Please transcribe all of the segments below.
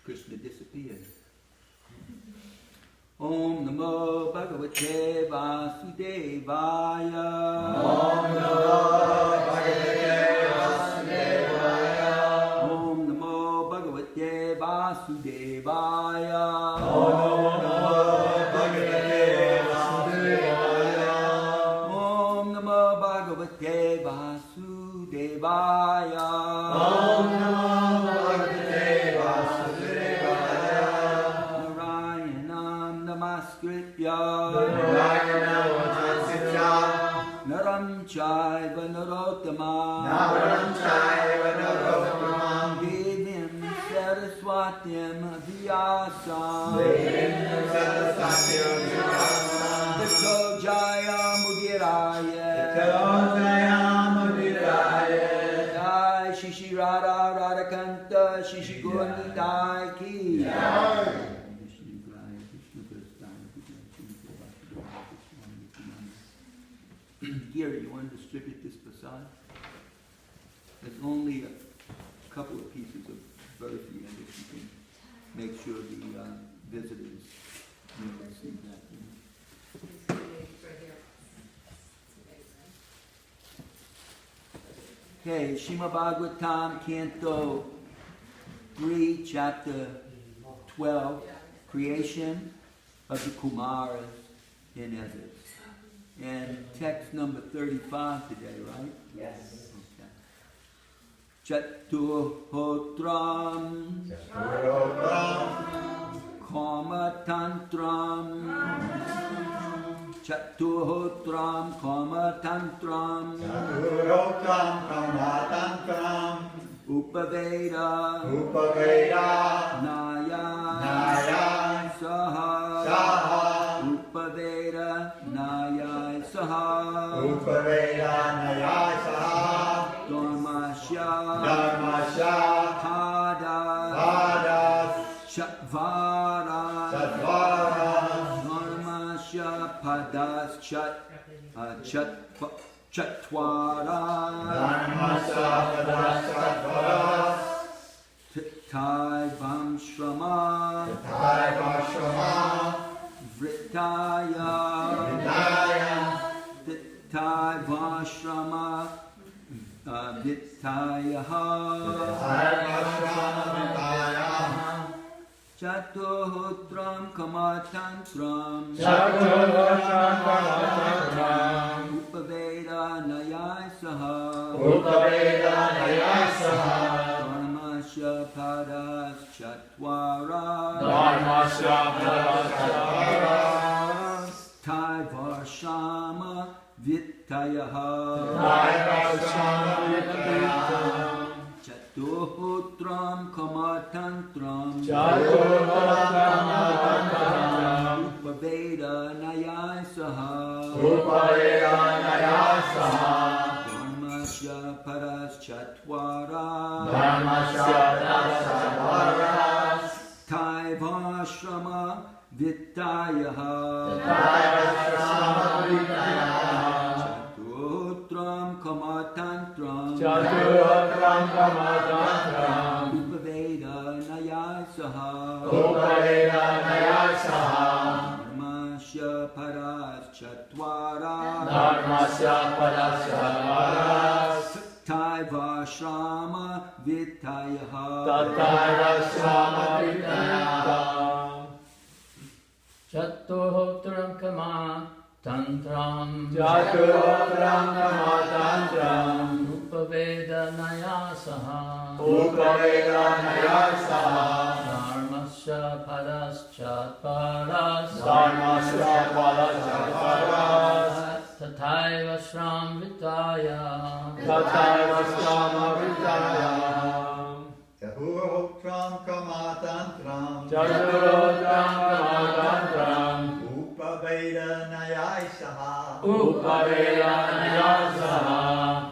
Krishna disappeared. Om Namo Bhagavate Vasudevaya. Om Namo Bhagavate Vasudevaya. Om Namo Bhagavate Vasudevaya. Om Namo Bhagavate Vasudevaya. Om Namo Bhagavate Vasudevaya. Om Namo Bhagavate Vasudevaya. Narayanam Namaskritya. Narayanam Namaskritya. Naram Chaiva Narottamam. Naram Chaiva Narottamam. Devim Saraswatyam Vyasam. Devim Saraswatyam Vyasam. Vito Jayam Udiraya. Vito Jayam Udiraya. Jai Shishi Radha Radhakanta Shishi Gondidai Ki. Here, you want to distribute this prasad? There's only a couple of pieces of burfi, and if you can make sure the visitors receive that. Okay, Srimad Bhagavatam, Canto 3, Chapter 12, Creation of the Kumaras in Evis. And text number 35 today, right? Yes. Okay. Chaturhotram Kama Tantram Chaturhotram Kama Tantram Chaturhotram Kamatantram. Upaveda Upaveda. Naya Naya. Saha Saha. Upaveda Naya Saha Upaveda Naya Saha. Dharmasya Dharmasya. Padas Padas. Chatvaras Chatvaras. Dharmasya Padas Chatvaras Dharmasya Padas Chatvaras. Thai Vamshrama Thai Vashrama. Vritaya Vidaya. Thai Vashrama Vityaha Thai Vashrama Vidaya. Chaturhotram Kamatantram Chaturhotram Kamatantram. Upaveda Nayai Saha Upaveda Naya Saha. Dharmasya Padas Chatvaras Dharmasya Padas Chatvaras. Thai Varshama Vityaha Thai Vashrama Vidaya. Chaturhotram Kamatantram Chaturhotram Kamatantram. Upaveda Nayai Saha Upaveda Naya Saha. Dharmasya Padas Chatvaras Dharmasya Padas Chatvaras. Thai Vashrama Vityaha Thai Vashrama Vidaya. Chaturhotram Kamatantram Chaturhotram Kamatantram. Upaveda Nayai Saha Upaveda Naya Saha. Dharmasya Padas Chatvaras Dharmasya Padas Chatvaras. Thai Vashrama Vityaha Thai Vashrama Vidaya. Chaturhotram Kama Tantram Chaturhotram Kamatantram. Upaveda Naya Saha Upaveda Naya Saha. Dharmasya Padas Chatvaras Dharmasya Padas Chatvaras. Tathaiva Shram Vitaya Thai Vashrama Vidaya. Chaturhotram Kamatantram. Chaturhotram Kamatantram. Upaveda Naya Saha. Upaveda Naya Saha.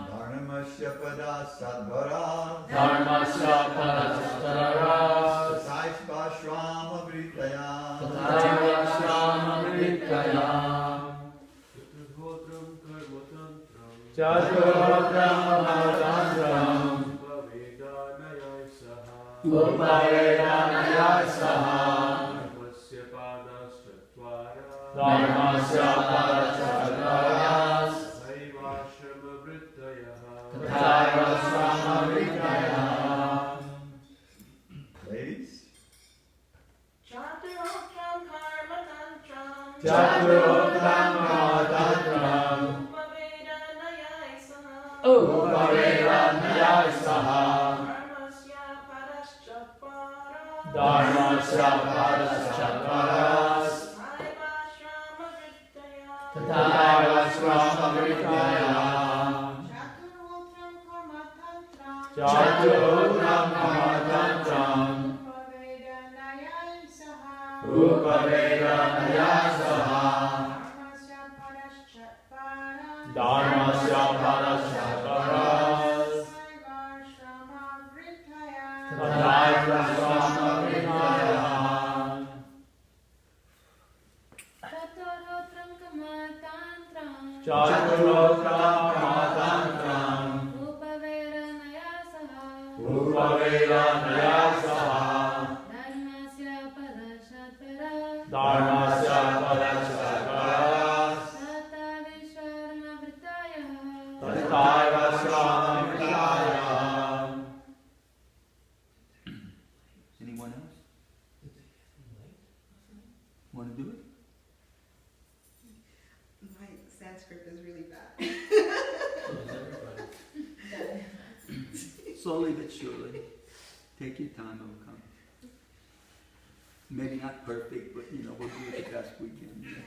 Dharmasya Padas Chatvaras. Dharmasya Padas Chatvaras. Thai Vashrama Vidaya. Thai Vashrama Vidaya. Chaturhotram Kamatantram. Upavedanaya saha. Dharmasya padachatvaras. Tathaiva sramavrittayah. Ladies? Chaturotram karmatantram. Chaturotram karmatantram. Upavedanaya saha. Upavedanaya saha. Dharmasya padachatvaras. Tathaiva sramavrittayah. Chaturotram karmatantram. Upavedanaya saha. Dharmasya padachatvaras. Tathaiva sramavrittayah. Chaturotram karmatantram. Upavedanaya saha. Dharmasya padachatvaras. Tathaiva sramavrittayah. Anyone else? Want to do it? My Sanskrit is really bad. Slowly but surely. Take your time, it will come. Maybe not perfect, but we'll do it the best we can.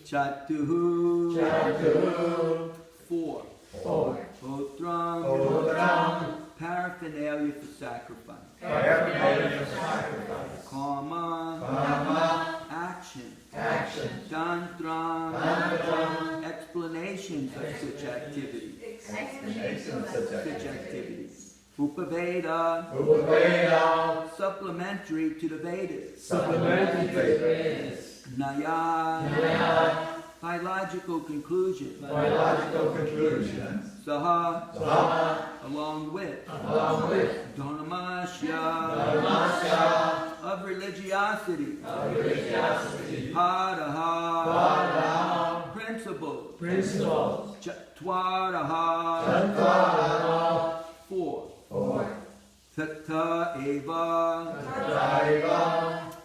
Chatuhu. Chatuhu. 4. 4. Otram. Otram. Paraphernalia for sacrifice. Paraphernalia for sacrifice. Karma. Karma. Action. Action. Tantram. Tantram. Explanations of such activities. Explanations of such Such activities. activities. Upaveda. Upaveda. Supplementary to the Vedas. Supplementary to the Vedas. Naya. Naya. Biological conclusion. Biological conclusions. Saha. Saha. Along with. Along with. Dharmasya. Dharmasya. Of religiosity. Of religiosity. Padaha. Padaha. Principles. Principles. Chatvaraha. Chatvaraha. 4. 4. Tata eva. Tathaiva.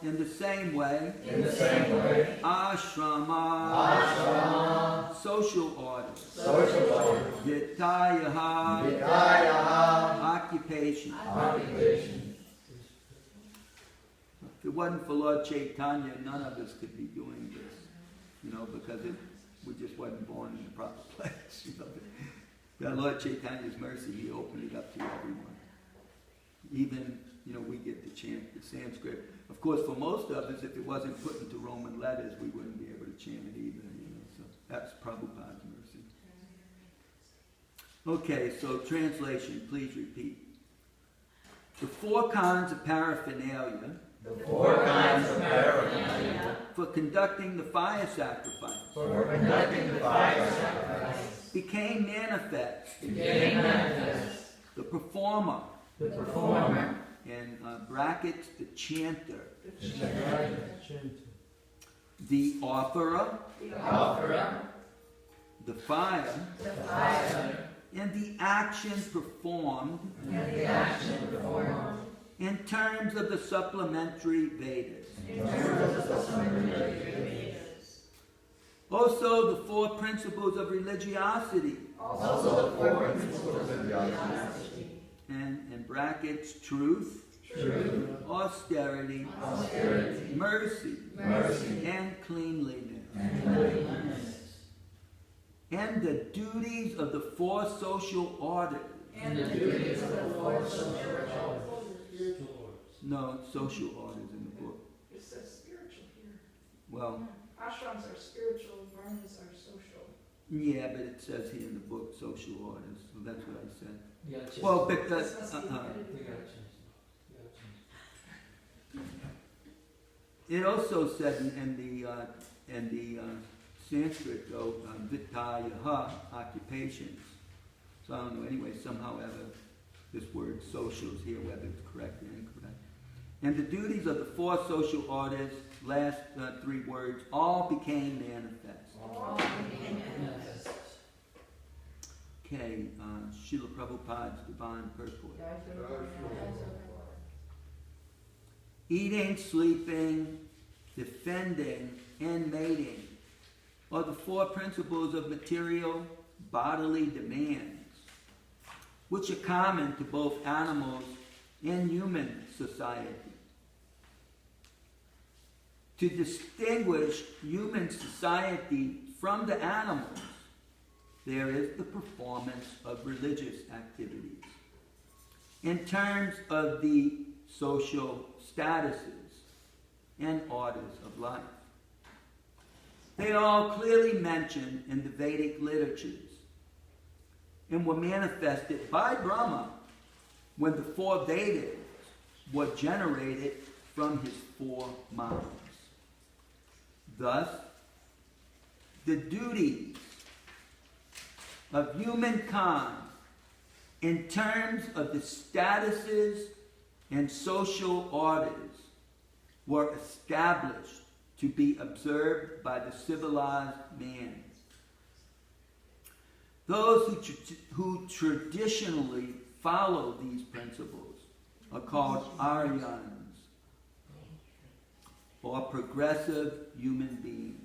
In the same way. In the same way. Ashrama. Ashrama. Social order. Social order. Vitayaha. Vitayaha. Occupation. Occupation. If it wasn't for Lord Chaitanya, none of us could be doing this. Because we just wasn't born in the proper place. By Lord Chaitanya's mercy, he opened it up to everyone. Even, we get to chant the Sanskrit. Of course, for most of us, if it wasn't put into Roman letters, we wouldn't be able to chant it either. So that's Prabhupada's mercy. Okay, so translation, please repeat. The 4 kinds of paraphernalia. The 4 kinds of paraphernalia. For conducting the fire sacrifice. For conducting the fire sacrifice. Became manifest. Became manifest. The performer. The performer. In brackets, the chanter. The chanter. The offerer. The offerer. The fire. The fire. And the action performed. And the action performed. In terms of the supplementary Vedas. In terms of the supplementary Vedas. Also the 4 principles of religiosity. And in brackets, truth, austerity, mercy, and cleanliness. And the duties of the 4 social orders. No, social orders in the book. It says spiritual here. Well, Ashrams are spiritual, varnas are social. yeah, but it says here in the book social orders, so that's what I said. Gotcha. Well, but This must be edited. it also said in the Sanskrit though, Vitayaha, occupations. So I don't know. Anyway, somehow this word socials here, whether it's correct or incorrect. And the duties of the four social orders, last three words, all became manifest. Okay, Srila Prabhupada's Divine Purport. Eating, sleeping, defending, and mating are the four principles of material bodily demands, which are common to both animals and human society. To distinguish human society from the animals, there is the performance of religious activities in terms of the social statuses and orders of life. They are all clearly mentioned in the Vedic literatures and were manifested by Brahma when the four Vedas were generated from his four mouths. Thus, the duties of humankind in terms of the statuses and social orders were established to be observed by the civilized man. Those who traditionally follow these principles are called Aryans, or progressive human beings.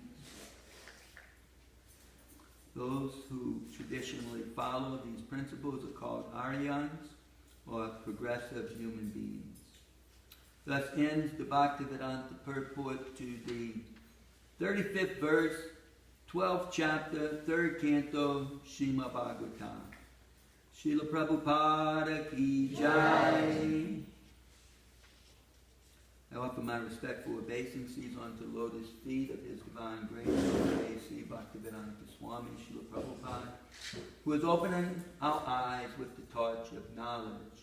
Those who traditionally follow these principles are called Aryans, or progressive human beings. Thus ends the Bhaktivedanta purport to the 35th verse, 12th chapter, 3rd canto, Srimad Bhagavatam. Srila Prabhupada ki jai. I offer my respectful obeisances unto the lotus feet of His Divine Grace, A.C. Bhaktivedanta Swami, Srila Prabhupada, who is opening our eyes with the torch of knowledge,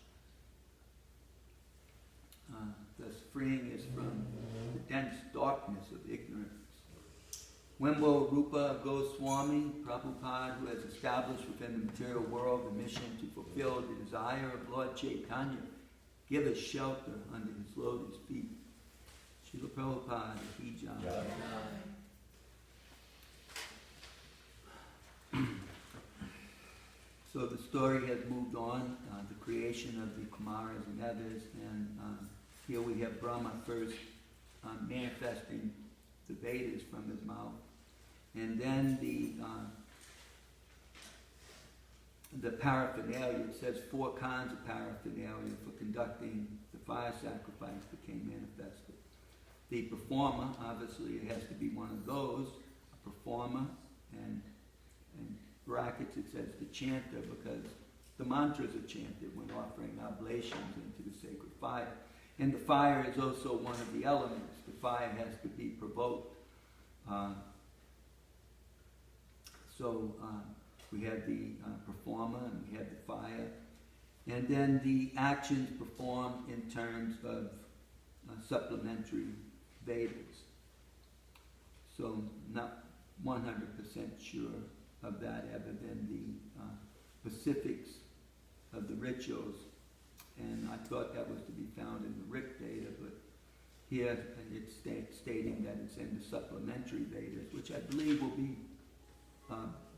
thus freeing us from the dense darkness of ignorance. When will Rupa Goswami, Prabhupada, who has established within the material world the mission to fulfill the desire of Lord Chaitanya, give us shelter under his lotus feet? Srila Prabhupada ki jai. So the story has moved on, the creation of the Kumaras and others, and here we have Brahma first manifesting the Vedas from his mouth, and then the paraphernalia. It says 4 kinds of paraphernalia for conducting the fire sacrifice became manifested. The performer, obviously it has to be one of those, a performer, and brackets it says the chanter, because the mantras are chanted when offering oblations into the sacred fire. And the fire is also one of the elements. The fire has to be provoked. So we had the performer and we had the fire. And then the actions performed in terms of supplementary Vedas. So not 100% sure of that other than the specifics of the rituals. And I thought that was to be found in the Rig Veda, but here it's stating that it's in the supplementary Vedas, which I believe will be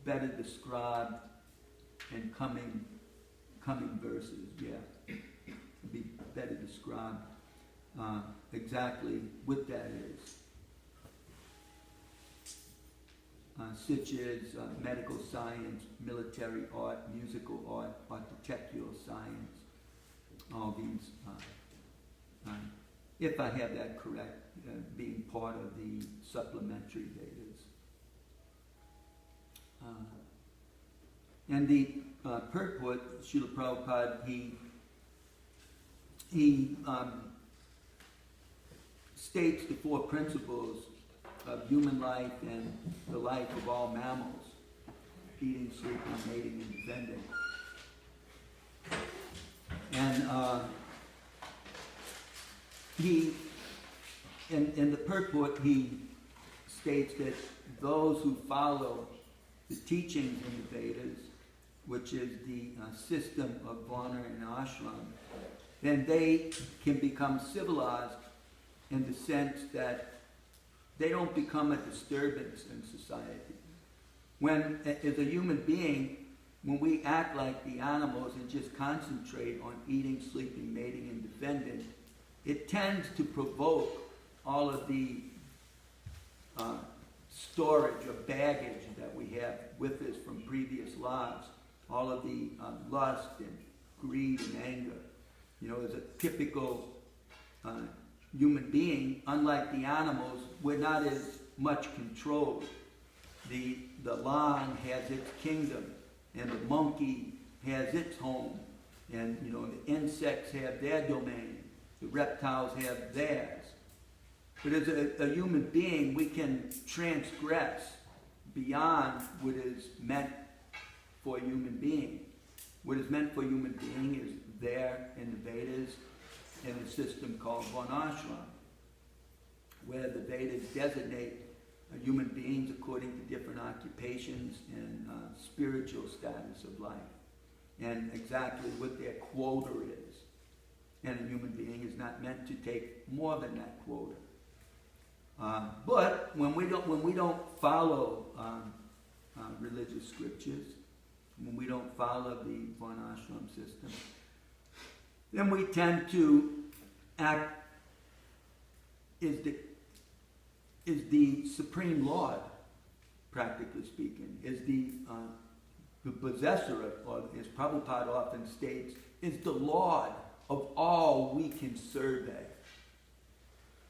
better described in coming verses. Yeah, it'll be better described exactly what that is. Such as medical science, military art, musical art, architectural science, all these, if I have that correct, being part of the supplementary Vedas. And the purport, Srila Prabhupada, he states the 4 principles of human life and the life of all mammals: eating, sleeping, mating, and defending. And he, in the purport, he states that those who follow the teachings in the Vedas which is the system of varna and ashram, then they can become civilized in the sense that they don't become a disturbance in society. When, as a human being, when we act like the animals and just concentrate on eating, sleeping, mating, and defending, it tends to provoke all of the storage or baggage that we have with us from previous lives, all of the lust and greed and anger. You know, as a typical human being, unlike the animals, we're not as much controlled. The lion has its kingdom, and the monkey has its home, and you know, the insects have their domain, the reptiles have theirs. But as a human being, we can transgress beyond what is meant for a human being. What is meant for a human being is there in the Vedas in a system called Varnashram, where the Vedas designate human beings according to different occupations and spiritual status of life, and exactly what their quota is. And a human being is not meant to take more than that quota. But when we don't follow religious scriptures, when we don't follow the Varnashram system, then we tend to act is the supreme lord, practically speaking, is the possessor of, or as Prabhupada often states, is the lord of all we can survey.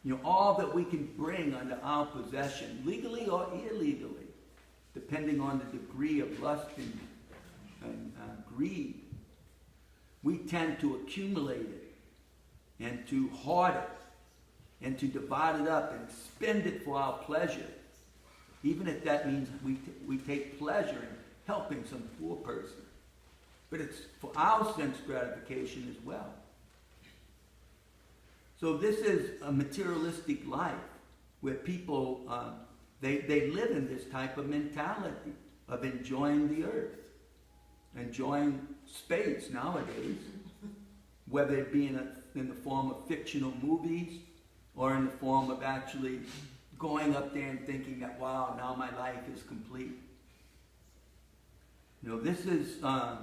You know, all that we can bring under our possession, legally or illegally, depending on the degree of lust and greed. We tend to accumulate it and to hoard it and to divide it up and spend it for our pleasure, even if that means we take pleasure in helping some poor person. But it's for our sense gratification as well. So this is a materialistic life where people, they live in this type of mentality of enjoying the earth, enjoying space nowadays, whether it be in the form of fictional movies or in the form of actually going up there and thinking that, wow, now my life is complete. You know, this is an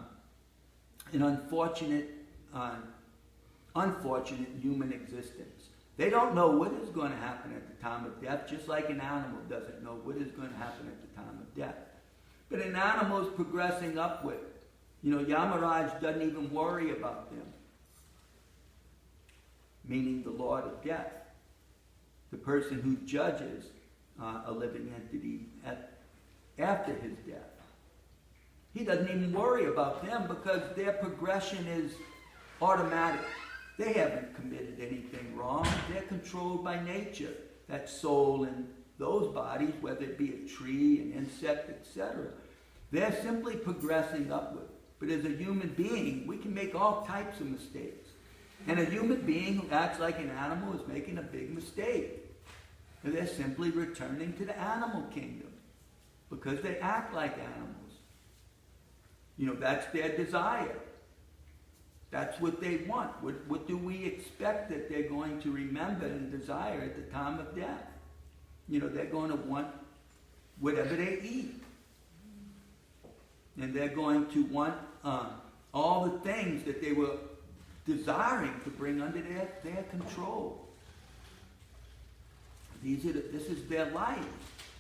unfortunate human existence. They don't know what is going to happen at the time of death, just like an animal doesn't know what is going to happen at the time of death. But an animal is progressing upward. You know, Yamaraj doesn't even worry about them, meaning the Lord of Death, the person who judges a living entity after his death. He doesn't even worry about them because their progression is automatic. They haven't committed anything wrong. They're controlled by nature, that soul in those bodies, whether it be a tree, an insect, etc. They're simply progressing upward. But as a human being, we can make all types of mistakes. And a human being who acts like an animal is making a big mistake. And they're simply returning to the animal kingdom because they act like animals. You know, that's their desire. That's what they want. What do we expect that they're going to remember and desire at the time of death? You know, they're going to want whatever they eat. And they're going to want all the things that they were desiring to bring under their control. This is their life.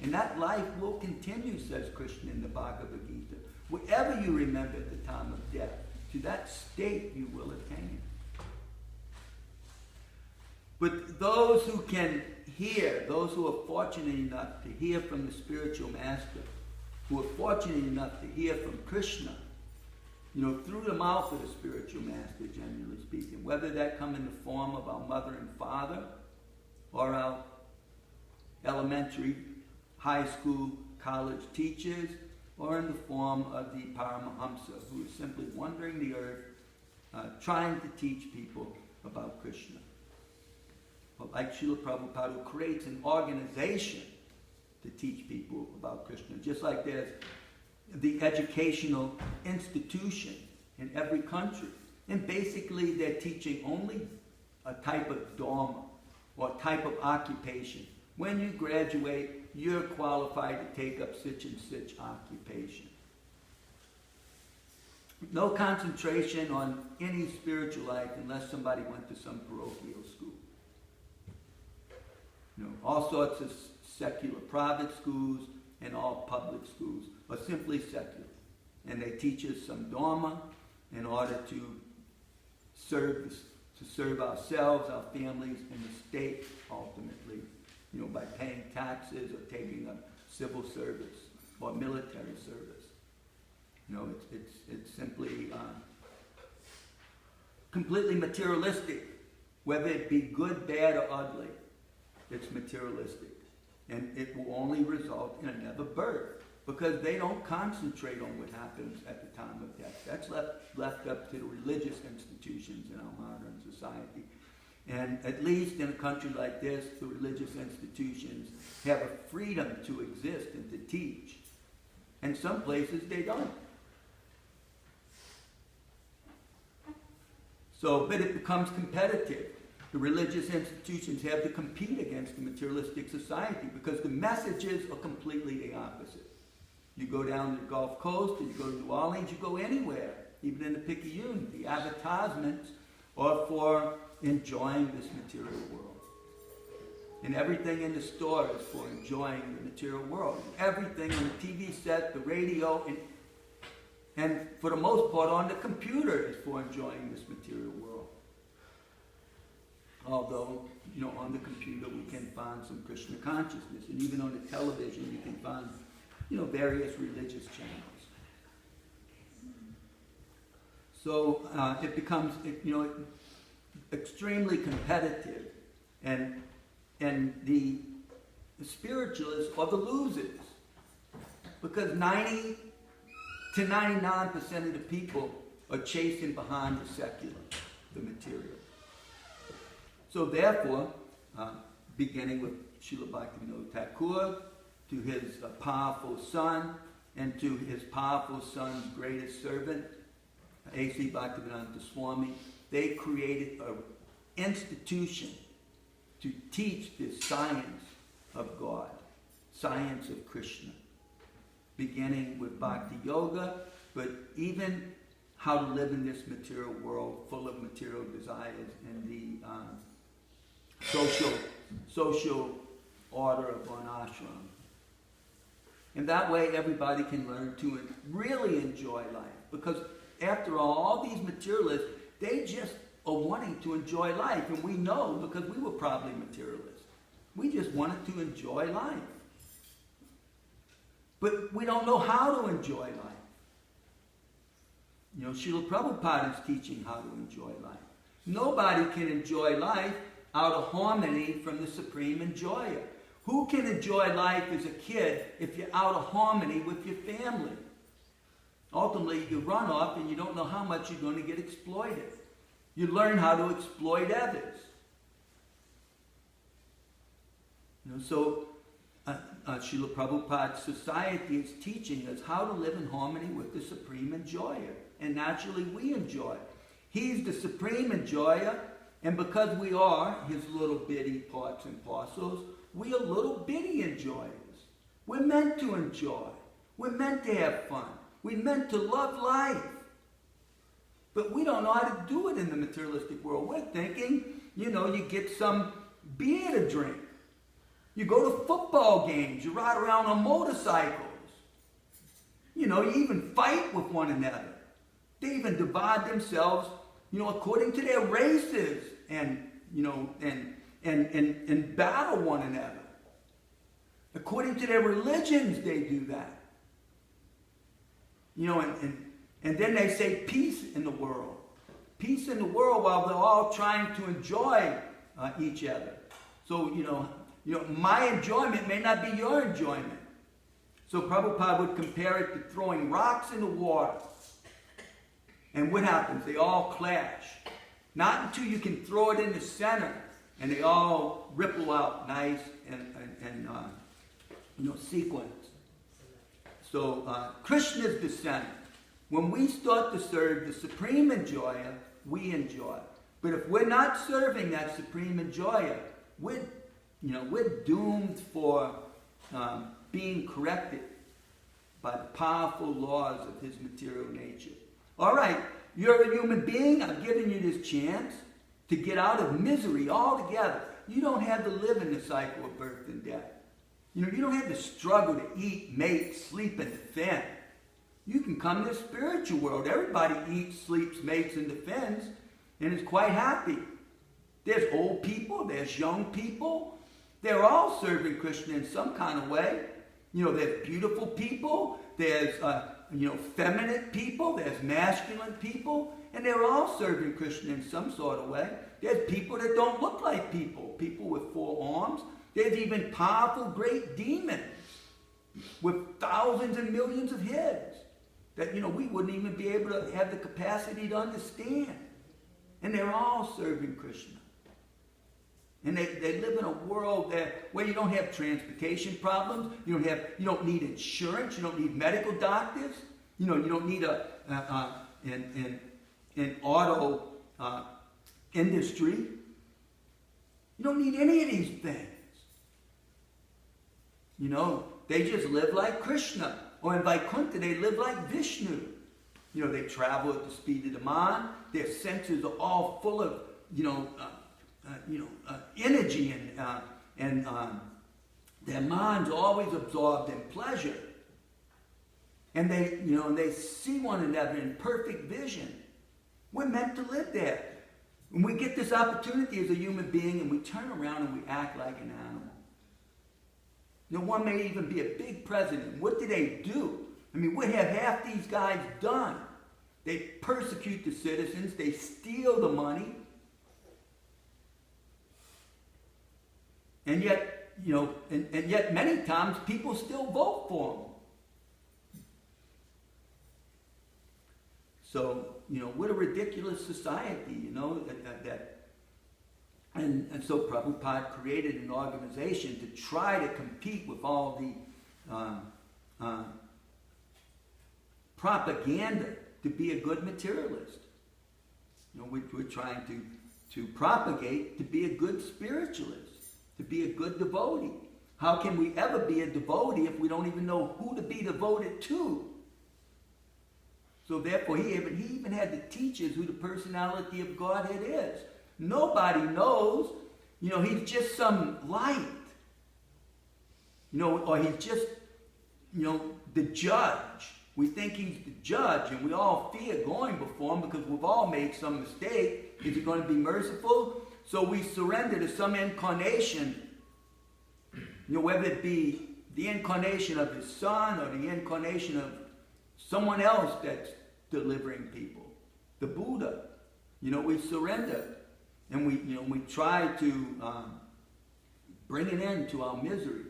And that life will continue, says Krishna in the Bhagavad Gita. Whatever you remember at the time of death, to that state you will attain. But those who can hear, those who are fortunate enough to hear from the spiritual master, who are fortunate enough to hear from Krishna, you know, through the mouth of the spiritual master, generally speaking, whether that come in the form of our mother and father, or our elementary, high school, college teachers, or in the form of the Paramahamsa, who is simply wandering the earth, trying to teach people about Krishna. But like Srila Prabhupada, who creates an organization to teach people about Krishna. Just like there's the educational institution in every country. And basically they're teaching only a type of dharma or type of occupation. When you graduate, you're qualified to take up such and such occupation. No concentration on any spiritual life unless somebody went to some parochial school. All sorts of secular private schools and all public schools are simply secular. And they teach us some dharma in order to serve ourselves, our families, and the state ultimately, by paying taxes or taking up civil service or military service. It's simply completely materialistic, whether it be good, bad, or ugly. It's materialistic, and it will only result in another birth because they don't concentrate on what happens at the time of death. That's left up to the religious institutions in our modern society. And at least in a country like this, the religious institutions have a freedom to exist and to teach. And some places they don't. But it becomes competitive. The religious institutions have to compete against the materialistic society because the messages are completely the opposite. You go down to the Gulf Coast, or you go to New Orleans, you go anywhere, even in the Picayune, the advertisements are for enjoying this material world. And everything in the store is for enjoying the material world. Everything on the TV set, the radio, and for the most part on the computer is for enjoying this material world. Although, on the computer we can find some Krishna consciousness, and even on the television you can find, various religious channels. So it becomes, extremely competitive, and the spiritualists are the losers, because 90 to 99% of the people are chasing behind the secular, the material. So therefore, beginning with Srila Bhaktivinoda Thakur, to his powerful son, and to his powerful son's greatest servant, A.C. Bhaktivedanta Swami, they created an institution to teach this science of God, science of Krishna, beginning with Bhakti Yoga, but even how to live in this material world full of material desires and the social order of an ashram. And that way everybody can learn to really enjoy life. Because after all these materialists, they just are wanting to enjoy life. And we know because we were probably materialists. We just wanted to enjoy life. But we don't know how to enjoy life. Srila Prabhupada is teaching how to enjoy life. Nobody can enjoy life out of harmony from the Supreme Enjoyer. Who can enjoy life as a kid if you're out of harmony with your family? Ultimately, you run off and you don't know how much you're going to get exploited. You learn how to exploit others. So Srila Prabhupada's society is teaching us how to live in harmony with the Supreme Enjoyer. And naturally, we enjoy. He's the Supreme Enjoyer, and because we are his little bitty parts and parcels, we are little bitty enjoyers. We're meant to enjoy. We're meant to have fun. We're meant to love life. But we don't know how to do it in the materialistic world. We're thinking, you get some beer to drink. You go to football games. You ride around on motorcycles. You even fight with one another. They even divide themselves, according to their races and battle one another. According to their religions, they do that. And then they say peace in the world. Peace in the world while they're all trying to enjoy each other. So, my enjoyment may not be your enjoyment. So Prabhupada would compare it to throwing rocks in the water. And what happens? They all clash. Not until you can throw it in the center and they all ripple out nice and sequence. So Krishna's the center. When we start to serve the supreme enjoyer, we enjoy. But if we're not serving that supreme enjoyer, we're doomed for being corrected by the powerful laws of his material nature. All right, you're a human being. I've given you this chance to get out of misery altogether. You don't have to live in the cycle of birth and death. You don't have to struggle to eat, mate, sleep, and defend. You can come to the spiritual world. Everybody eats, sleeps, mates, and defends, and is quite happy. There's old people, there's young people. They're all serving Krishna in some kind of way. There's beautiful people, there's feminine people, there's masculine people, and they're all serving Krishna in some sort of way. There's people that don't look like people with 4 arms. There's even powerful great demons with thousands and millions of heads that we wouldn't even be able to have the capacity to understand. And they're all serving Krishna. And they live in a world where you don't have transportation problems, you don't need insurance, you don't need medical doctors, you don't need an auto industry. You don't need any of these things. They just live like Krishna. Or in Vaikuntha, they live like Vishnu. They travel at the speed of the mind. Their senses are all full of, energy and their minds are always absorbed in pleasure. And they see one another in perfect vision. We're meant to live there. When we get this opportunity as a human being and we turn around and we act like an animal. One may even be a big president. What do they do? What have half these guys done? They persecute the citizens. They steal the money. And yet, and yet many times people still vote for them. So, what a ridiculous society, and so Prabhupada created an organization to try to compete with all the propaganda to be a good materialist. We're trying to propagate to be a good spiritualist, to be a good devotee. How can we ever be a devotee if we don't even know who to be devoted to? So therefore, he even had to teach us who the personality of Godhead is. Nobody knows. He's just some light. Or he's just, the judge. We think he's the judge, and we all fear going before him because we've all made some mistake. Is he going to be merciful? So we surrender to some incarnation, whether it be the incarnation of his son or the incarnation of someone else that's delivering people. The Buddha. We surrender. And we try to bring an end to our misery.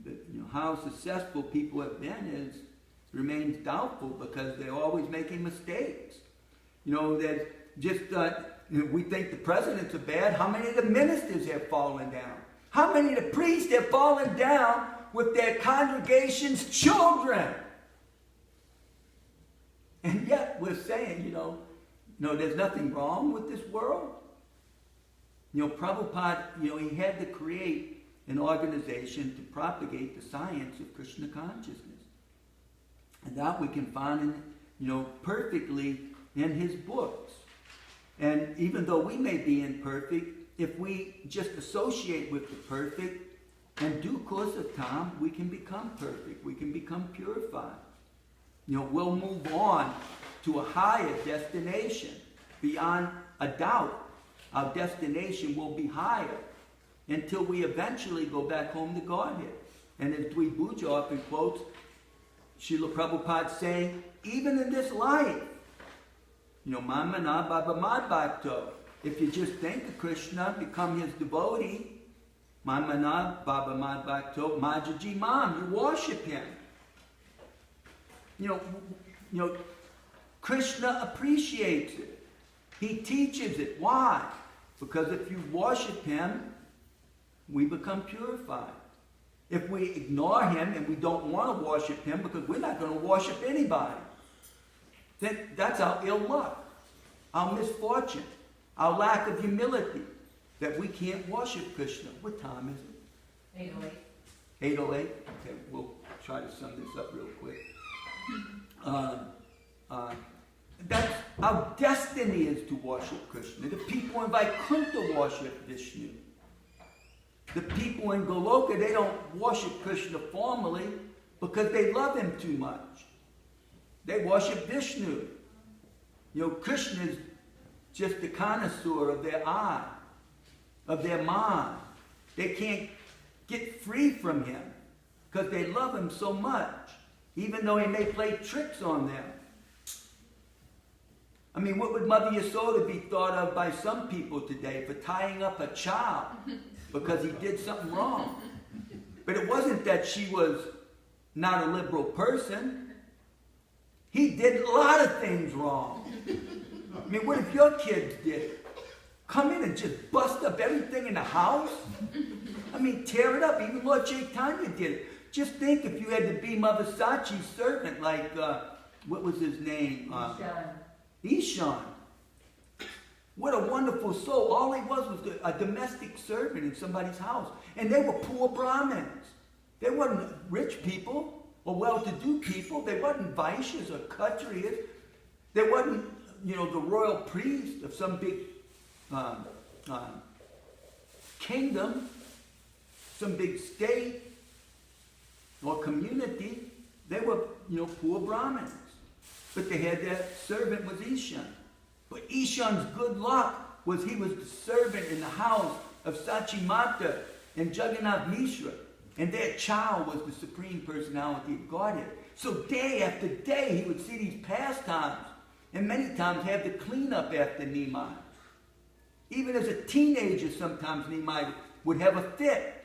But, how successful people have been remains doubtful because they're always making mistakes. That just we think the presidents are bad. How many of the ministers have fallen down? How many of the priests have fallen down with their congregation's children? And yet we're saying, there's nothing wrong with this world. Prabhupada, he had to create an organization to propagate the science of Krishna consciousness. And that we can find, perfectly in his books. And even though we may be imperfect, if we just associate with the perfect, in due course of time, we can become perfect. We can become purified. We'll move on to a higher destination. Beyond a doubt, our destination will be higher until we eventually go back home to Godhead. And as Dwi Bhuja often quotes, Srila Prabhupada saying, even in this life, Mamana Baba Madbhakto, if you just think of Krishna, become his devotee, Mamana Baba Madbhakto, Majaji Mam, you worship him. Krishna appreciates it. He teaches it. Why? Because if you worship him, we become purified. if we ignore him and we don't want to worship him because we're not going to worship anybody, then that's our ill luck, our misfortune, our lack of humility, that we can't worship Krishna. What time is it? 808. 8:08? Okay, we'll try to sum this up real quick. That's our destiny, is to worship Krishna. The people in Vaikuntha worship Vishnu. The people in Goloka, they don't worship Krishna formally because they love him too much. They worship Vishnu. You know, Krishna is just the connoisseur of their eye, of their mind. They can't get free from him because they love him so much, even though he may play tricks on them. I mean, what would Mother Yasoda be thought of by some people today for tying up a child because he did something wrong? But it wasn't that she was not a liberal person. He did a lot of things wrong. I mean, what if your kids did it? Come in and just bust up everything in the house? I mean, tear it up. Even Lord Chaitanya did it. Just think if you had to be Mother Sachi's servant, like, what was his name? Ishan. What a wonderful soul. All he was a domestic servant in somebody's house. And they were poor Brahmins. They weren't rich people or well-to-do people. They weren't Vaishyas or Kshatriyas. They weren't, you know, the royal priest of some big kingdom, some big state or community. They were, you know, poor Brahmins. But they had their servant was Ishan. But Ishan's good luck was he was the servant in the house of Sachi Mata and Jagannath Mishra. And their child was the Supreme Personality of Godhead. So day after day he would see these pastimes and many times have to clean up after Nimai. Even as a teenager, sometimes Nimai would have a fit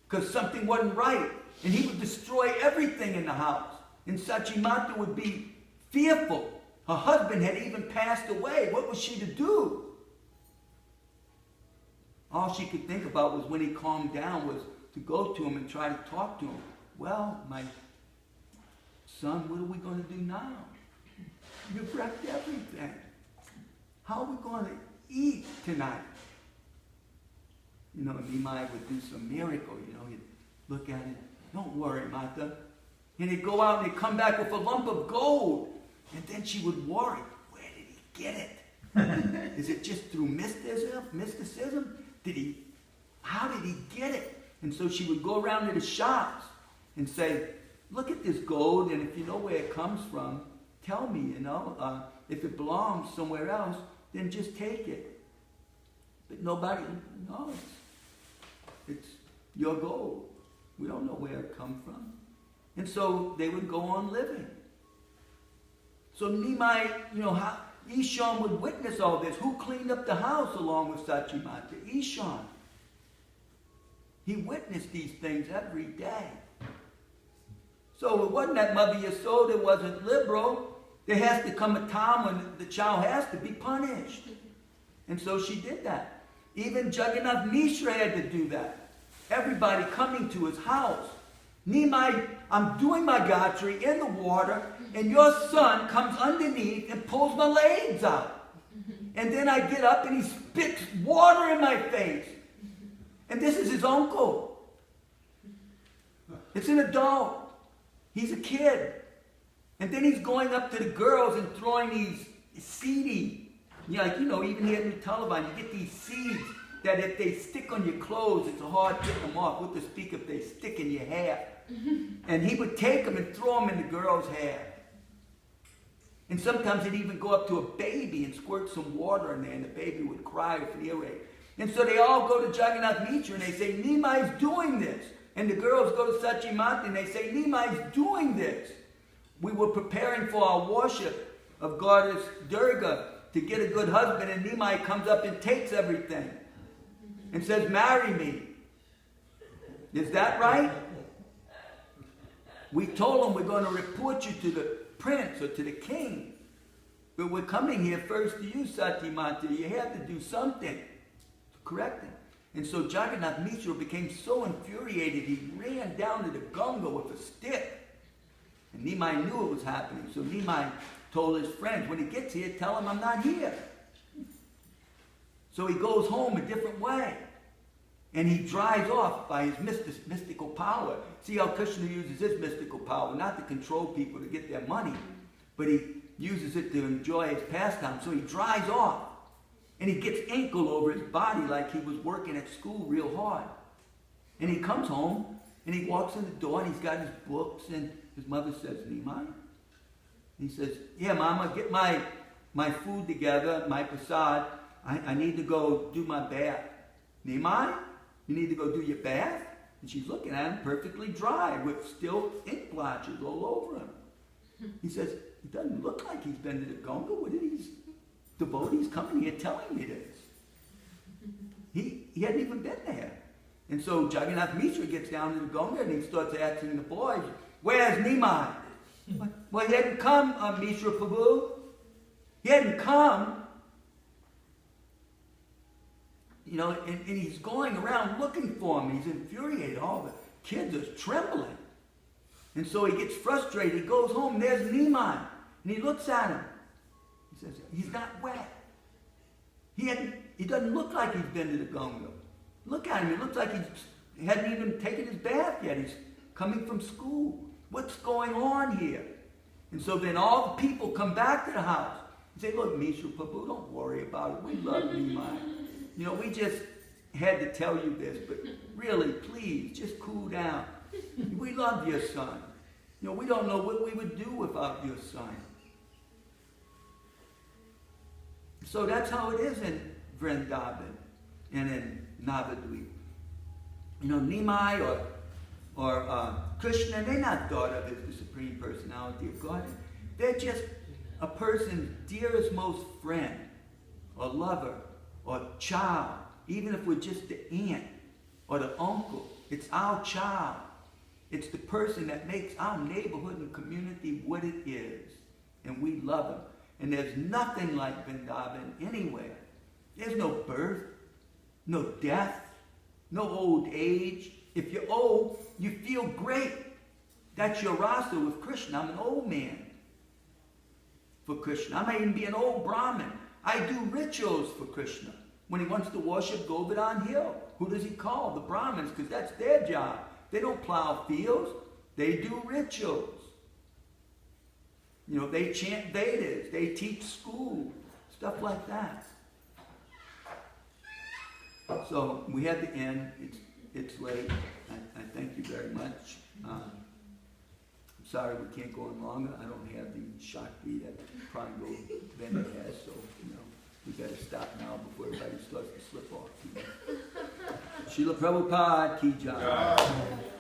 because something wasn't right. And he would destroy everything in the house. And Sachimata would be fearful. Her husband had even passed away. What was she to do? All she could think about was when he calmed down was to go to him and try to talk to him. Well, my son, what are we going to do now? You've wrecked everything. How are we going to eat tonight? You know, Nimai would do some miracle. You know, he'd look at it. Don't worry, Mata. And he'd go out and he'd come back with a lump of gold. And then she would worry, where did he get it? Is it just through mysticism? How did he get it? And so she would go around to the shops and say, look at this gold, and if you know where it comes from, tell me, you know. If it belongs somewhere else, then just take it. But nobody knows. It's your gold. We don't know where it comes from. And so they would go on living. So Nimai, you know, Ishan would witness all this. Who cleaned up the house along with Sachimata? Ishan. He witnessed these things every day. So it wasn't that Mother Yasoda wasn't liberal. There has to come a time when the child has to be punished. And so she did that. Even Jagannath Mishra had to do that. Everybody coming to his house. Nimai, I'm doing my gayatri in the water, and your son comes underneath and pulls my legs out. And then I get up and he spits water in my face. And this is his uncle. It's an adult. He's a kid. And then he's going up to the girls and throwing these seedy, like, you know, even here in the Taliban, you get these seeds that if they stick on your clothes, it's hard to get them off. What to speak if they stick in your hair. And he would take them and throw them in the girl's hair. And sometimes he'd even go up to a baby and squirt some water in there, and the baby would cry with an earache. And so they all go to Jagannath Mishra and they say, Nimai's doing this. And the girls go to Sachimata and they say, Nimai's doing this. We were preparing for our worship of Goddess Durga to get a good husband, and Nimai comes up and takes everything and says, marry me. Is that right? We told him we're going to report you to the prince or to the king. But we're coming here first to you, Satimata. You have to do something to correct him. And so Jagannath Mishra became so infuriated, he ran down to the Ganga with a stick. And Nimai knew it was happening, so Nimai told his friends, when he gets here, tell him I'm not here. So he goes home a different way. And he drives off by his mystical power. See how Krishna uses his mystical power, not to control people to get their money, but he uses it to enjoy his pastime. So he drives off. And he gets ink all over his body like he was working at school real hard. And he comes home, and he walks in the door, and he's got his books, and his mother says, Nimai? He says, yeah, Mama, get my food together, my prasad. I need to go do my bath. Nimai, you need to go do your bath? And she's looking at him perfectly dry with still ink blotches all over him. He says, it doesn't look like he's been to the Ganga. What are these devotees coming here telling me this? He hadn't even been there. And so Jagannath Mishra gets down to the Ganga and he starts asking the boys, where's Nimai? Well, he hadn't come, Mishra Prabhu. He hadn't come. You know, and he's going around looking for him. He's infuriated. All the kids are trembling. And so he gets frustrated. He goes home. There's Nimai. And he looks at him. He says, he's not wet. He doesn't look like he's been to the Ganga. Look at him. He looks like he hadn't even taken his bath yet. He's coming from school. What's going on here? And so then all the people come back to the house and say, look, Mishra Prabhu, don't worry about it. We love Nimai. You know, we just had to tell you this, but really, please, just cool down. We love your son. You know, we don't know what we would do without your son. So that's how it is in Vrindavan and in Navadvip. You know, Nimai or Krishna, they're not thought of as the Supreme Personality of Godhead. They're just a person's dearest, most friend or lover or child. Even if we're just the aunt or the uncle, it's our child. It's the person that makes our neighborhood and community what it is. And we love him. And there's nothing like Vrindavan anywhere. There's no birth, no death, no old age. If you're old, you feel great. That's your rasa with Krishna. I'm an old man for Krishna. I may even be an old Brahmin. I do rituals for Krishna. When he wants to worship Govardhan Hill, who does he call? The Brahmins, because that's their job. They don't plow fields. They do rituals. You know, they chant Vedas. They teach school. Stuff like that. So we had to end. It's late. I thank you very much. I'm sorry we can't go on longer. I don't have the Shakti that Prango Bene has, so, you know, we got to stop now before everybody starts to slip off. Srila Prabhupada ki jai.